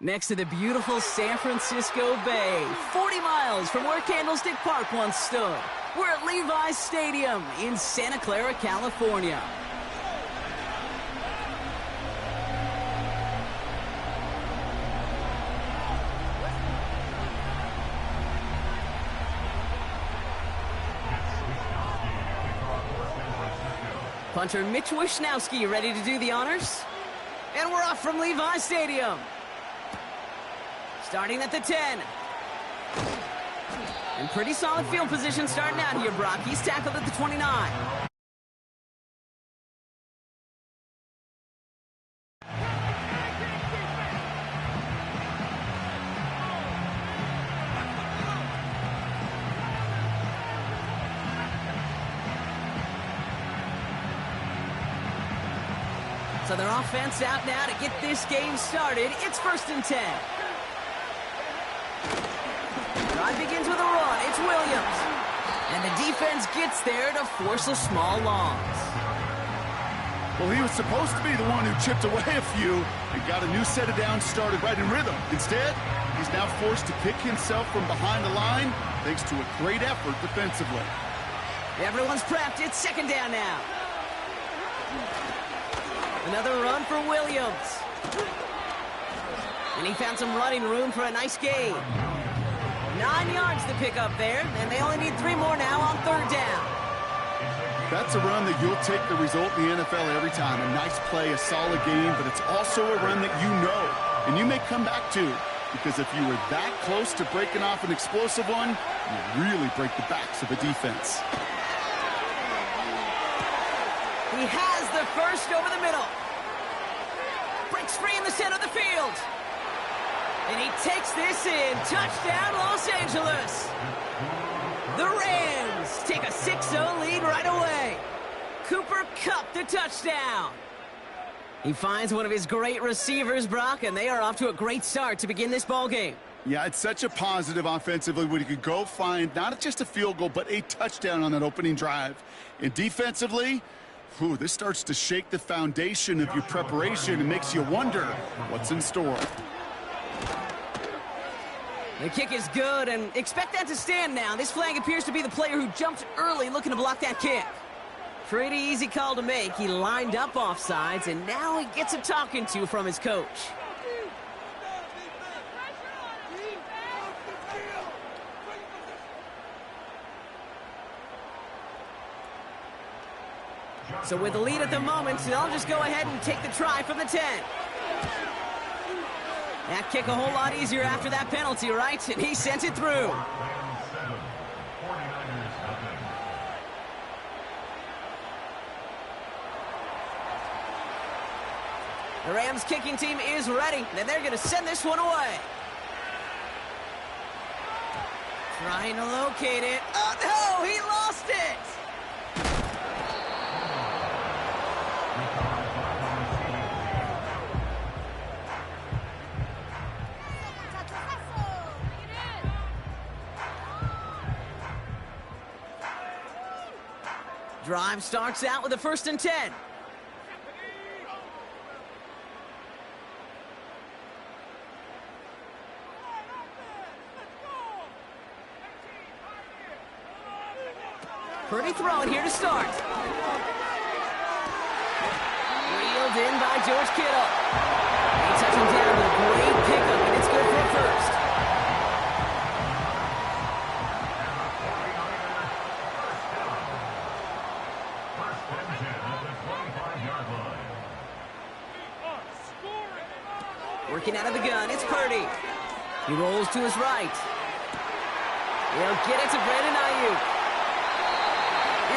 Next to the beautiful San Francisco Bay, 40 miles from where Candlestick Park once stood. We're at Levi's Stadium in Santa Clara, California. Punter Mitch Wishnowski ready to do the honors. And we're off from Levi's Stadium. Starting at the 10. And pretty solid field position starting out here, Brock. He's tackled at the 29. So their offense out now to get this game started. It's 1st and 10. Drive begins with a run. It's Williams. And the defense gets there to force a small loss. Well, he was supposed to be the one who chipped away a few and got a new set of downs started right in rhythm. Instead, he's now forced to pick himself from behind the line thanks to a great effort defensively. Everyone's prepped. It's 2nd down now. Another run for Williams. And he found some running room for a nice gain. 9 yards to pick up there, and they only need 3 more now on 3rd down. That's a run that you'll take the result in the NFL every time. A nice play, a solid game, but it's also a run that you know, and you may come back to, because if you were that close to breaking off an explosive one, you really break the backs of a defense. He has the first over the middle. Breaks free in the center of the field. And he takes this in. Touchdown, Los Angeles. The Rams take a 6-0 lead right away. Cooper Kupp the touchdown. He finds one of his great receivers, Brock, and they are off to a great start to begin this ballgame. Yeah, it's such a positive offensively when you could go find not just a field goal, but a touchdown on that opening drive. And defensively, this starts to shake the foundation of your preparation and makes you wonder what's in store. The kick is good, and expect that to stand now. This flag appears to be the player who jumped early looking to block that kick. Pretty easy call to make. He lined up offsides, and now he gets a talking to from his coach. So with the lead at the moment, they'll just go ahead and take the try from the 10. That kick a whole lot easier after that penalty, right? And he sent it through. The Rams kicking team is ready, and they're going to send this one away. Trying to locate it. Oh, no! He lost it! Drive starts out with a 1st and 10. Pretty throw here to start. Reeled in by George Kittle. They touch him down with a great pickup, and it's good for a first. Working out of the gun, it's Purdy. He rolls to his right. He'll get it to Brandon Ayuk.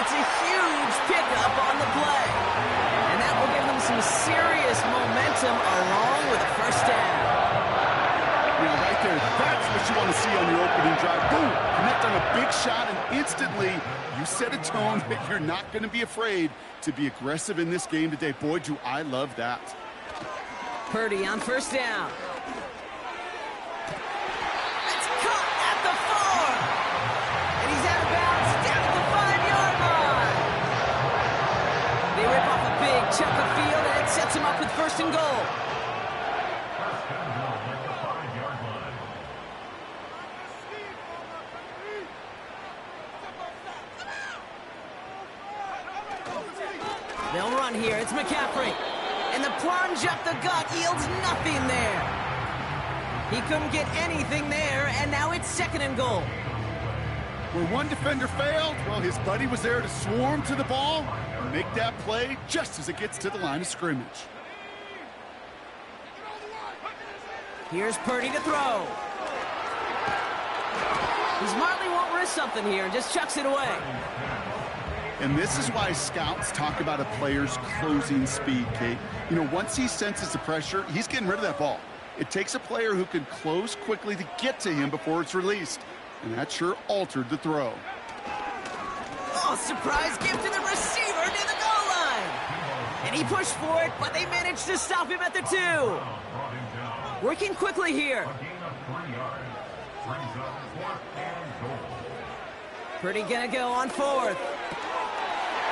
It's a huge pickup on the play. And that will give them some serious momentum along with a 1st down. Yeah, right there, that's what you want to see on your opening drive. Boom! Connect on a big shot, and instantly you set a tone that you're not going to be afraid to be aggressive in this game today. Boy, do I love that. Purdy on 1st down. It's caught at the 4. And he's out of bounds down at the 5-yard line. They rip off a big chunk of field, and it sets him up with 1st and goal. run here. It's McCaffrey. And the plunge up the gut yields nothing there. He couldn't get anything there, and now it's 2nd and goal. Where one defender failed, well, his buddy was there to swarm to the ball and make that play just as it gets to the line of scrimmage. Here's Purdy to throw. He smartly won't risk something here and just chucks it away. And this is why scouts talk about a player's closing speed, Kate. You know, once he senses the pressure, he's getting rid of that ball. It takes a player who can close quickly to get to him before it's released. And that sure altered the throw. Oh, surprise gift to the receiver near the goal line. And he pushed for it, but they managed to stop him at the 2. Working quickly here. Purdy gonna go on 4th.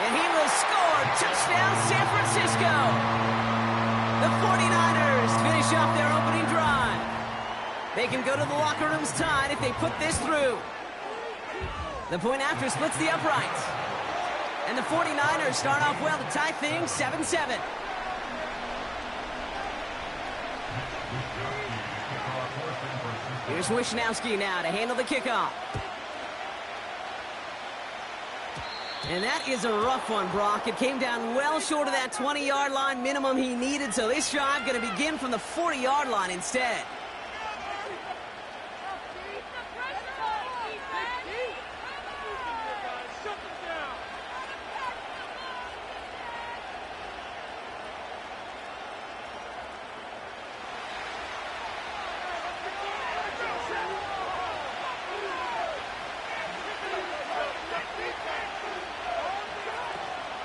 And he will score. Touchdown, San Francisco. The 49ers finish off their opening drive. They can go to the locker rooms tied if they put this through. The point after splits the uprights. And the 49ers start off well to tie things 7-7. Here's Wishnowski now to handle the kickoff. And that is a rough one, Brock. It came down well short of that 20-yard line minimum he needed, so this drive going to begin from the 40-yard line instead.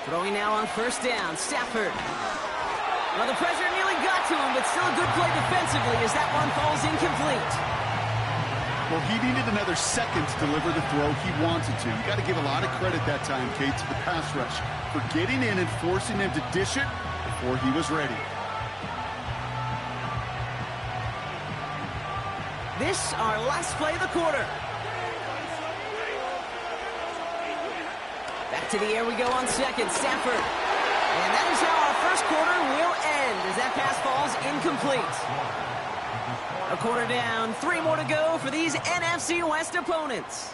Throwing now on 1st down, Stafford. Well, the pressure nearly got to him, but still a good play defensively as that one falls incomplete. Well, he needed another second to deliver the throw he wanted to. You got to give a lot of credit that time, Kate, to the pass rush for getting in and forcing him to dish it before he was ready. This, our last play of the quarter. Back to the air we go on 2nd, Stafford. And that is how our 1st quarter will end as that pass falls incomplete. A quarter down, 3 more to go for these NFC West opponents.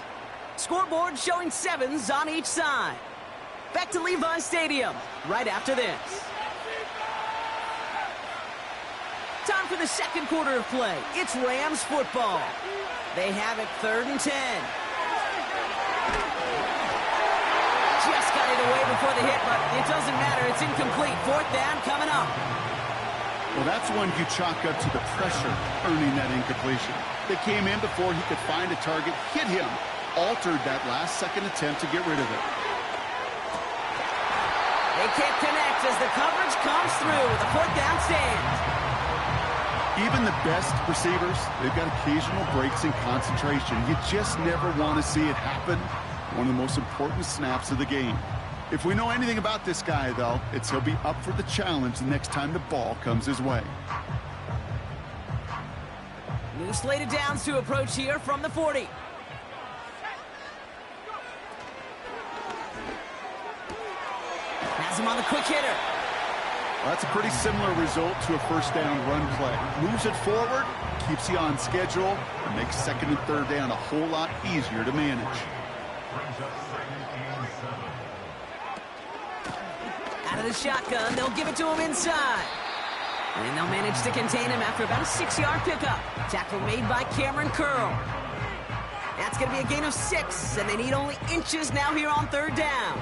Scoreboard showing 7s on each side. Back to Levi Stadium right after this. Time for the 2nd quarter of play. It's Rams football. They have it 3rd and 10. Just got it away before the hit, but it doesn't matter. It's incomplete. 4th down coming up. Well, that's one you chalk up to the pressure earning that incompletion. They came in before he could find a target, hit him, altered that last-second attempt to get rid of it. They can't connect as the coverage comes through. The 4th down stands. Even the best receivers, they've got occasional breaks in concentration. You just never want to see it happen. One of the most important snaps of the game. If we know anything about this guy, though, it's he'll be up for the challenge the next time the ball comes his way. New slated downs to approach here from the 40. Has him on the quick hitter. Well, that's a pretty similar result to a 1st down run play. Moves it forward, keeps you on schedule, and makes 2nd and 3rd down a whole lot easier to manage. Out of the shotgun, they'll give it to him inside. And they'll manage to contain him after about a 6-yard pickup. Tackle made by Cameron Curl. That's going to be a gain of 6, and they need only inches now here on 3rd down.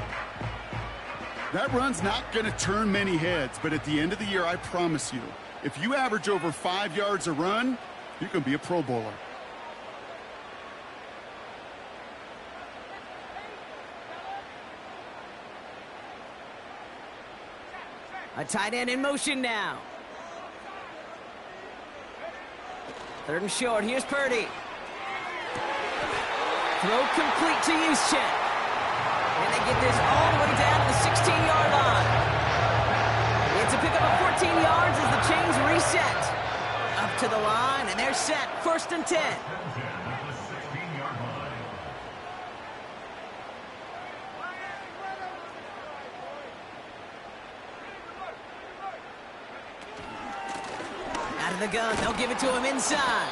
That run's not going to turn many heads, but at the end of the year, I promise you, if you average over 5 yards a run, you can be a Pro Bowler. A tight end in motion now. 3rd and short. Here's Purdy. Throw complete to Juszczyk. And they get this all the way down to the 16-yard line. It's a pickup of 14 yards as the chains reset. Up to the line, and they're set. 1st and 10. the gun. They'll give it to him inside.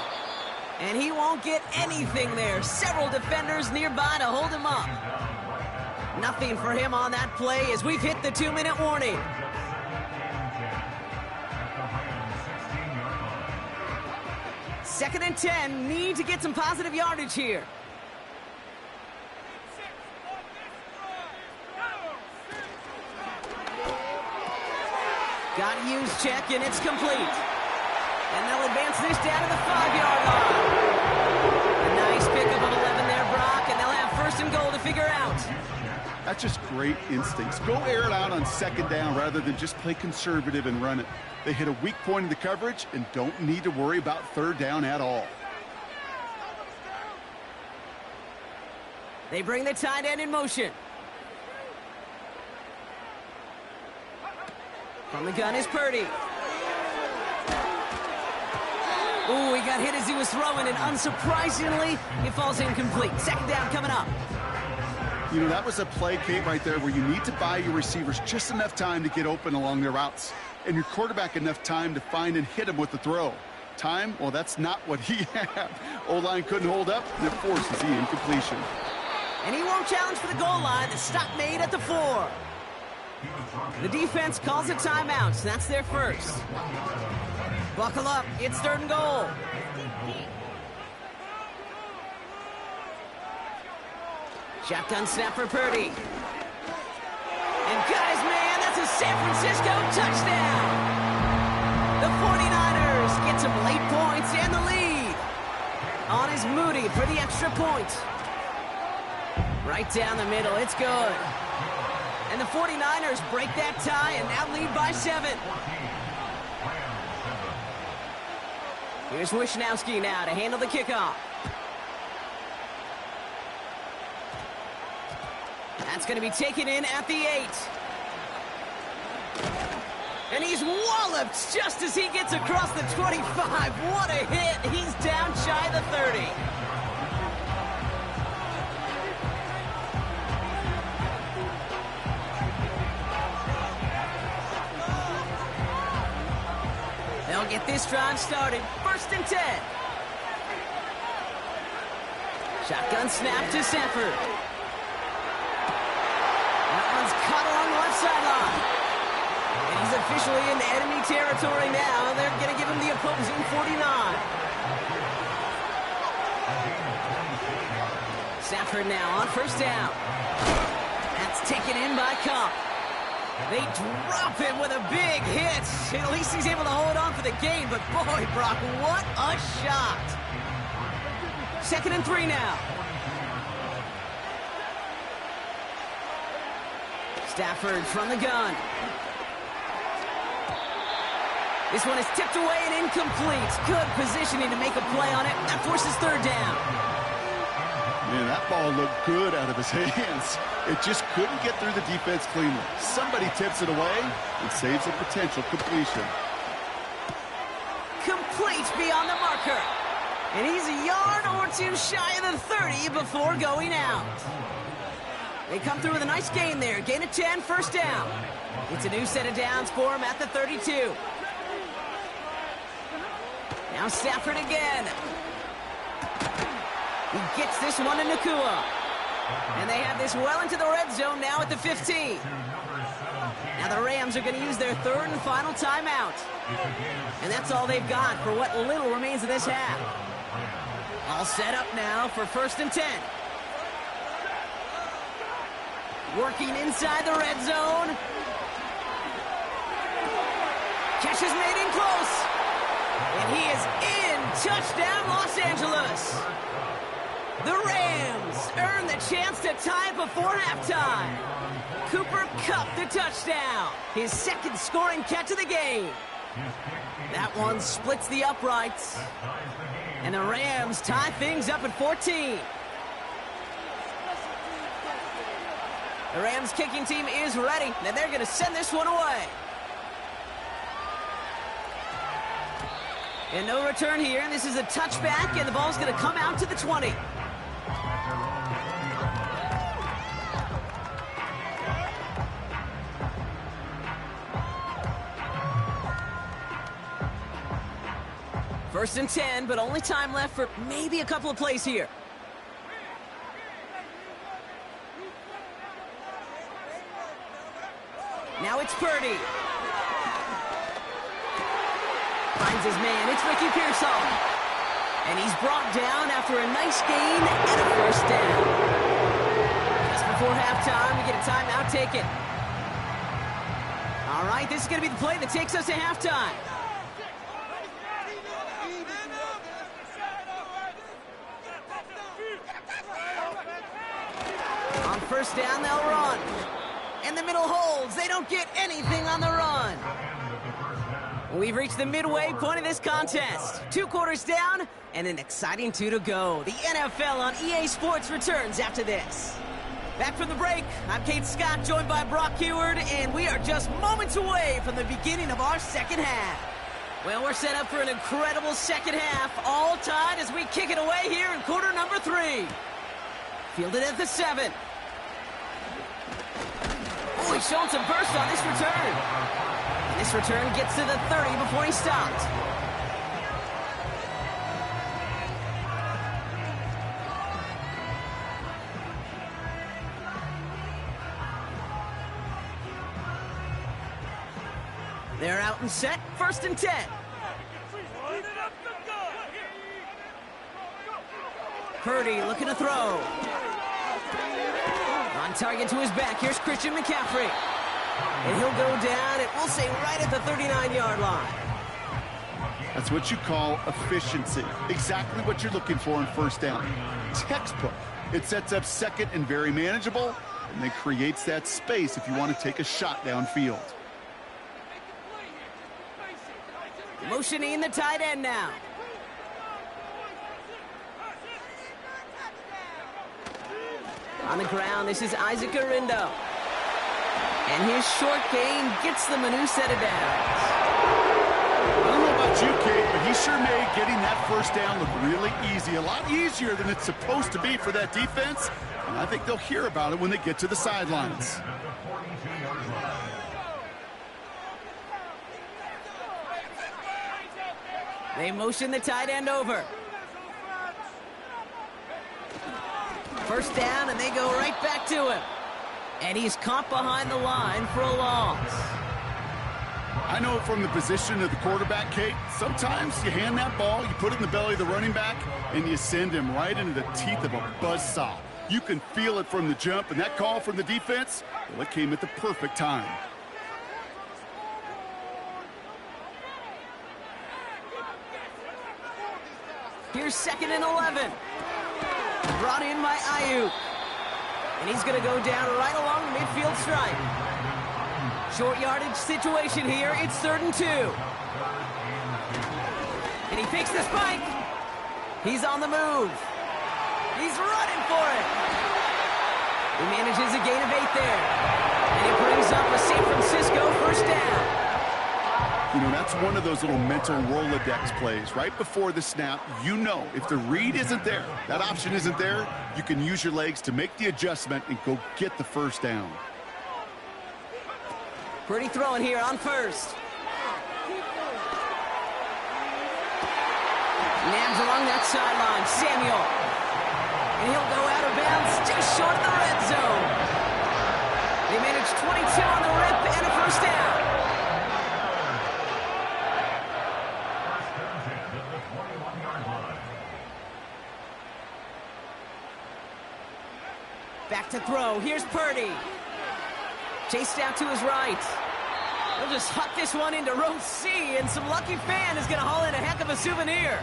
And he won't get anything there. Several defenders nearby to hold him up. Nothing for him on that play as we've hit the 2-minute warning. Second and 10, need to get some positive yardage here. Got to use check, and it's complete. And they'll advance this down to the 5-yard line. A nice pickup of 11 there, Brock, and they'll have first and goal to figure out. That's just great instincts. Go air it out on second down rather than just play conservative and run it. They hit a weak point in the coverage and don't need to worry about third down at all. They bring the tight end in motion. From the gun is Purdy. Ooh, he got hit as he was throwing, and unsurprisingly, it falls incomplete. Second down coming up. You know, that was a play, Kate, right there where you need to buy your receivers just enough time to get open along their routes, and your quarterback enough time to find and hit him with the throw. Time, well, that's not what he had. O-line couldn't hold up, and it forces the incompletion. And he won't challenge for the goal line. The stop made at the 4. The defense calls a timeout. That's their first. Buckle up. It's third and goal. Shotgun snap for Purdy. And guys, man, that's a San Francisco touchdown. The 49ers get some late points and the lead. On is Moody for the extra point. Right down the middle. It's good. And the 49ers break that tie and now lead by 7. Here's Wishnowski now to handle the kickoff. That's going to be taken in at the 8. And he's walloped just as he gets across the 25. What a hit. He's down shy of the 30. They'll get this drive started. First and 10. Shotgun snap to Sanford. That one's caught along the left sideline. And he's officially in enemy territory now. They're going to give him the opposing 49. Sanford now on first down. That's taken in by Cup. They drop him with a big hit. At least he's able to hold on for the game. But boy, Brock, what a shot. Second and 3 now. Stafford from the gun. This one is tipped away and incomplete. Good positioning to make a play on it. That forces third down. Man, that ball looked good out of his hands. It just couldn't get through the defense cleanly. Somebody tips it away and saves a potential completion. Complete beyond the marker. And he's a yard or two shy of the 30 before going out. They come through with a nice gain there. Gain of 10, first down. It's a new set of downs for him at the 32. Now Stafford again. He gets this one to Nakua. And they have this well into the red zone now at the 15. Now the Rams are going to use their third and final timeout. And that's all they've got for what little remains of this half. All set up now for first and 10. Working inside the red zone. Catch is made in close. And he is in. Touchdown, Los Angeles. The Rams earn the chance to tie before halftime. Cooper Kupp the touchdown. His second scoring catch of the game. That one splits the uprights. And the Rams tie things up at 14. The Rams kicking team is ready, and they're going to send this one away. And no return here, and this is a touchback, and the ball's going to come out to the 20. First and 10, but only time left for maybe a couple of plays here. Now it's Purdy. Finds his man. It's Ricky Pearsall. And he's brought down after a nice gain and a first down. Just before halftime, we get a timeout taken. All right, this is going to be the play that takes us to halftime. On first down, they'll run. And the middle holds. They don't get anything on the run. We've reached the midway point of this contest. 2 quarters down and an exciting 2 to go. The NFL on EA Sports returns after this. Back from the break, I'm Kate Scott, joined by Brock Heward, and we are just moments away from the beginning of our second half. Well, we're set up for an incredible second half, all tied as we kick it away here in quarter number 3. Fielded at the 7. Oh, he's showing some burst on this return. And this return gets to the 30 before he stopped. They're out and set, first and 10. Purdy looking to throw. On target to his back, here's Christian McCaffrey. And he'll go down, and we'll say right at the 39-yard line. That's what you call efficiency. Exactly what you're looking for in first down. Textbook. It sets up second and very manageable, and then creates that space if you want to take a shot downfield. Motioning the tight end now. On the ground, this is Isaac Arindo. And his short gain gets them a new set of downs. I don't know about you, Kate, but he sure made getting that first down look really easy. A lot easier than it's supposed to be for that defense. And I think they'll hear about it when they get to the sidelines. They motion the tight end over. First down, and they go right back to him. And he's caught behind the line for a loss. I know from the position of the quarterback, Kate, sometimes you hand that ball, you put it in the belly of the running back, and you send him right into the teeth of a buzzsaw. You can feel it from the jump, and that call from the defense, well, it came at the perfect time. Here's second and 11. Brought in by Ayuk. And he's going to go down right along the midfield stripe. Short yardage situation here. It's third and 2. And he picks the spike. He's on the move. He's running for it. He manages a gain of 8 there. And he brings up a San Francisco first down. You know, that's one of those little mental Rolodex plays. Right before the snap, you know if the read isn't there, that option isn't there, you can use your legs to make the adjustment and go get the first down. Pretty throwing here on first. Nams along that sideline. Samuel. And he'll go out of bounds just short of the red zone. They managed 22 on the rip and a first down. Back to throw. Here's Purdy. Chased out to his right. They'll just huck this one into row C, and some lucky fan is going to haul in a heck of a souvenir.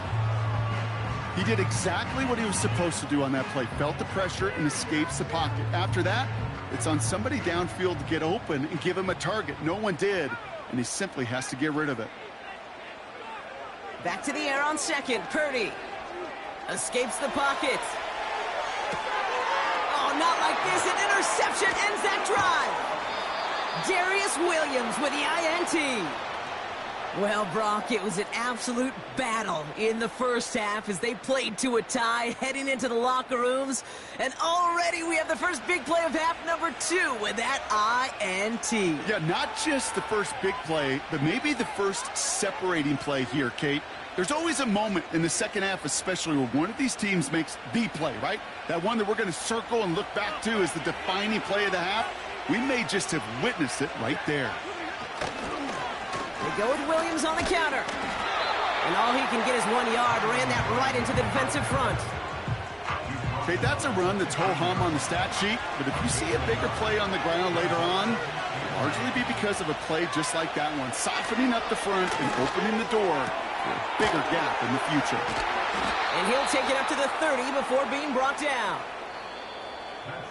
He did exactly what he was supposed to do on that play. Felt the pressure and escapes the pocket. After that, it's on somebody downfield to get open and give him a target. No one did, and he simply has to get rid of it. Back to the air on second. Purdy escapes the pocket. Not like this. An interception ends that drive. Darius Williams with the INT. Well, Brock, it was an absolute battle in the first half as they played to a tie, heading into the locker rooms. And already we have the first big play of half number 2 with that INT. Yeah, not just the first big play, but maybe the first separating play here, Kate. There's always a moment in the second half, especially where one of these teams makes the play, right? That one that we're going to circle and look back to as the defining play of the half. We may just have witnessed it right there. They go with Williams on the counter. And all he can get is 1 yard. Ran that right into the defensive front. Okay, that's a run that's ho-hum on the stat sheet, but if you see a bigger play on the ground later on, it'll largely be because of a play just like that one, softening up the front and opening the door for a bigger gap in the future. And he'll take it up to the 30 before being brought down.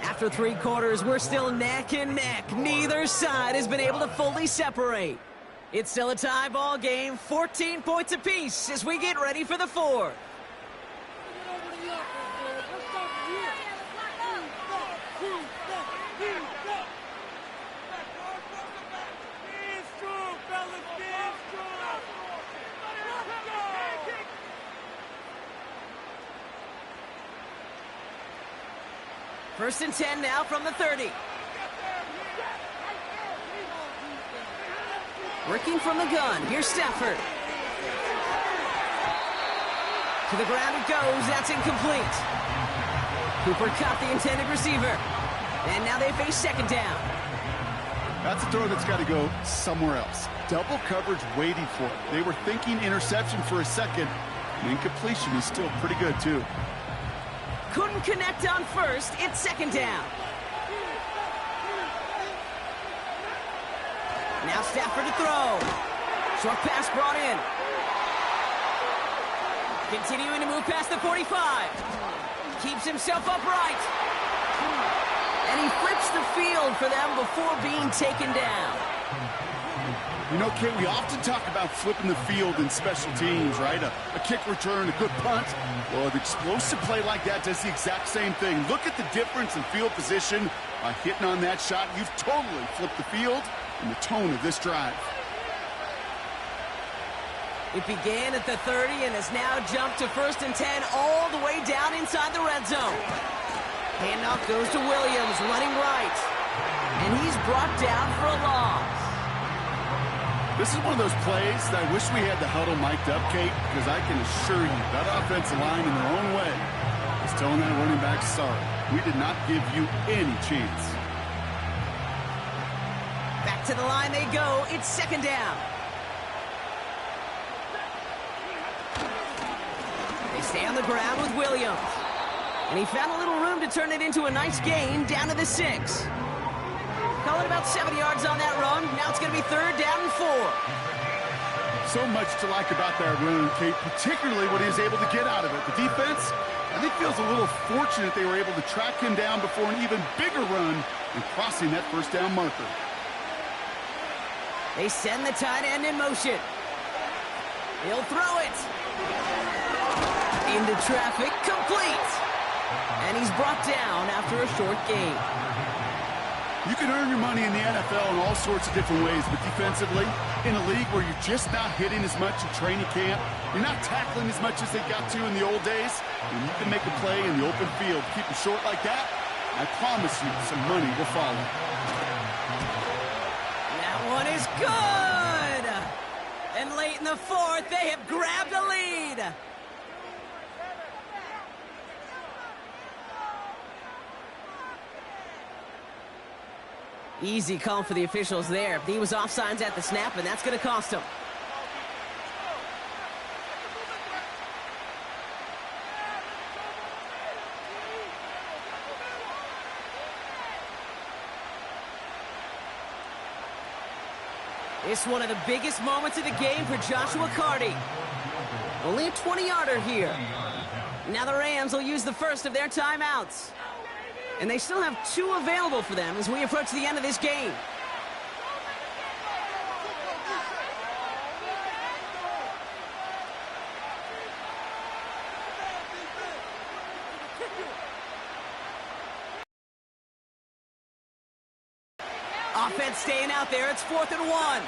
After 3 quarters, we're still neck and neck. Neither side has been able to fully separate. It's still a tie ball game, 14 points apiece as we get ready for the 4th. First and 10 now from the 30. Working from the gun. Here's Stafford. To the ground it goes. That's incomplete. Cooper caught the intended receiver. And now they face second down. That's a throw that's got to go somewhere else. Double coverage waiting for it. They were thinking interception for a second. And incompletion is still pretty good, too. Couldn't connect on first. It's second down. Now Stafford to throw. Short pass brought in. Continuing to move past the 45. Keeps himself upright. And he flips the field for them before being taken down. You know, Kate, we often talk about flipping the field in special teams, right? A kick return, a good punt. Well, an explosive play like that does the exact same thing. Look at the difference in field position. By hitting on that shot, you've totally flipped the field and the tone of this drive. It began at the 30 and has now jumped to first and 10 all the way down inside the red zone. Handoff goes to Williams, running right. And he's brought down for a loss. This is one of those plays that I wish we had the huddle mic'd up, Kate, because I can assure you that offensive line in their own way is telling that running back, sorry, we did not give you any chance. Back to the line they go. It's second down. They stay on the ground with Williams. And he found a little room to turn it into a nice gain down to the 6. Call it about 7 yards on that run. Now it's going to be third down and 4. So much to like about that run, Kate, particularly what he was able to get out of it. The defense, I think, feels a little fortunate they were able to track him down before an even bigger run and crossing that first down marker. They send the tight end in motion. He'll throw it. Into traffic, complete. And he's brought down after a short gain. You can earn your money in the NFL in all sorts of different ways, but defensively, in a league where you're just not hitting as much in training camp, you're not tackling as much as they got to in the old days, and you can make a play in the open field. Keep it short like that, I promise you some money will follow. That one is good! And late in the 4th, they have grabbed a lead. Easy call for the officials there. He was offsides at the snap, and that's going to cost him. It's one of the biggest moments of the game for Joshua Carty. Only a 20-yarder here. Now the Rams will use the first of their timeouts. And they still have 2 available for them as we approach the end of this game. Offense staying out there. It's 4th and 1.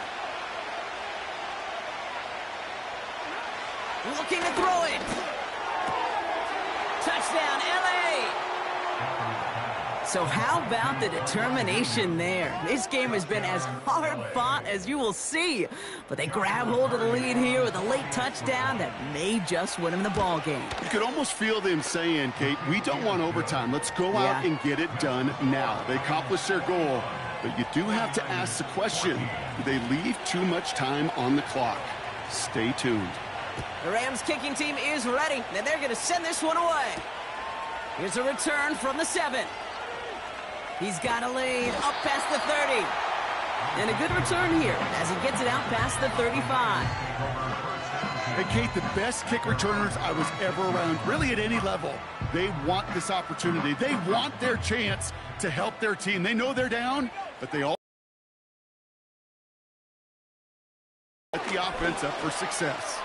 Looking to throw it. Touchdown, LA. So how about the determination there? This game has been as hard fought as you will see. But they grab hold of the lead here with a late touchdown that may just win them the ball game. You could almost feel them saying, Kate, we don't want overtime. Let's go out and get it done now. They accomplished their goal, but you do have to ask the question, do they leave too much time on the clock? Stay tuned. The Rams kicking team is ready, and they're going to send this one away. Here's a return from the 7. He's got a lane up past the 30. And a good return here as he gets it out past the 35. Hey, Kate, the best kick returners I was ever around, really at any level, they want this opportunity. They want their chance to help their team. They know they're down, but they all set the offense up for success.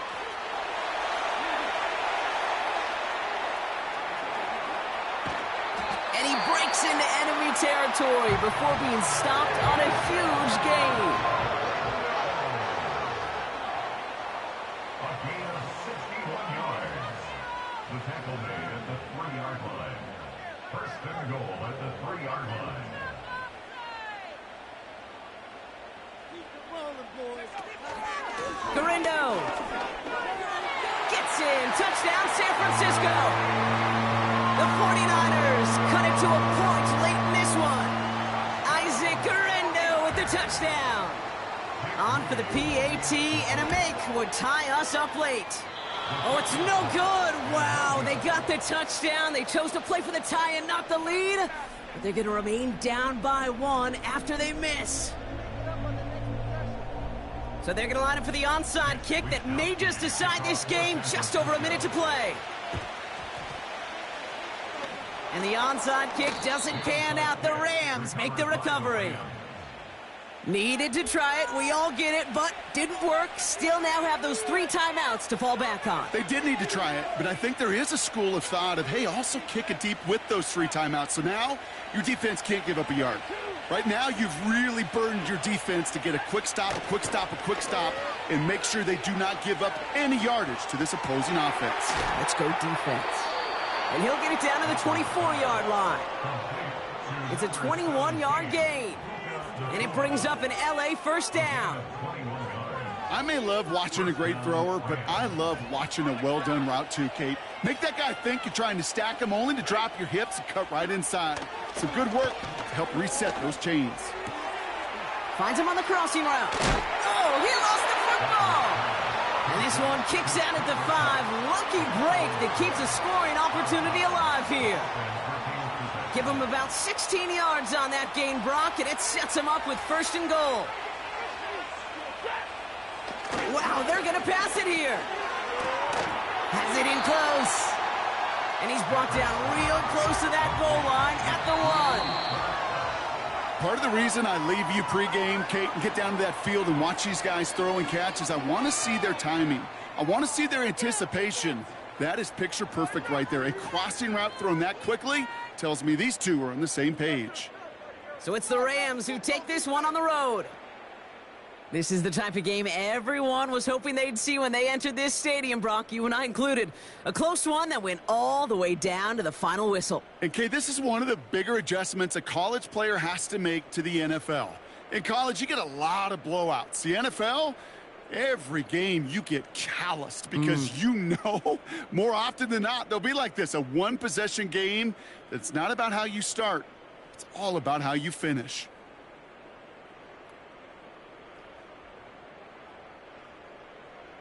And he breaks into enemy territory before being stopped on a huge gain. A gain of 61 yards. The tackle made at the 3-yard line. First and goal at the 3-yard line. Garindo gets in. Touchdown, San Francisco. The 49ers cut it to a point late in this one. Isaac Garindo with the touchdown. On for the PAT, and a make would tie us up late. Oh, it's no good. Wow, they got the touchdown. They chose to play for the tie and not the lead. But they're going to remain down by 1 after they miss. So they're going to line up for the onside kick that may just decide this game. Just over a minute to play. And the onside kick doesn't pan out. The Rams make the recovery. Needed to try it. We all get it, but didn't work. Still now have those 3 timeouts to fall back on. They did need to try it, but I think there is a school of thought of, hey, also kick it deep with those 3 timeouts. So now your defense can't give up a yard. Right now, you've really burdened your defense to get a quick stop, a quick stop, a quick stop, and make sure they do not give up any yardage to this opposing offense. Let's go defense. And he'll get it down to the 24-yard line. It's a 21-yard gain. And it brings up an LA first down. I may love watching a great thrower, but I love watching a well-done route too, Kate. Make that guy think you're trying to stack him, only to drop your hips and cut right inside. Some good work to help reset those chains. Finds him on the crossing route. Oh, he lost the football. And this one kicks out at the 5. Lucky break that keeps a scoring opportunity alive here. Give him about 16 yards on that gain, Brock, and it sets him up with first and goal. Wow, they're going to pass it here. Has it in close. And he's brought down real close to that goal line at the 1. Part of the reason I leave you pregame, Kate, and get down to that field and watch these guys throw and catch is I want to see their timing. I want to see their anticipation. That is picture perfect right there. A crossing route thrown that quickly tells me these two are on the same page. So it's the Rams who take this one on the road. This is the type of game everyone was hoping they'd see when they entered this stadium, Brock, you and I included. A close one that went all the way down to the final whistle. And, Kate, this is one of the bigger adjustments a college player has to make to the NFL. In college, you get a lot of blowouts. The NFL, every game you get calloused because you know more often than not they'll be like this, a one-possession game that's not about how you start. It's all about how you finish.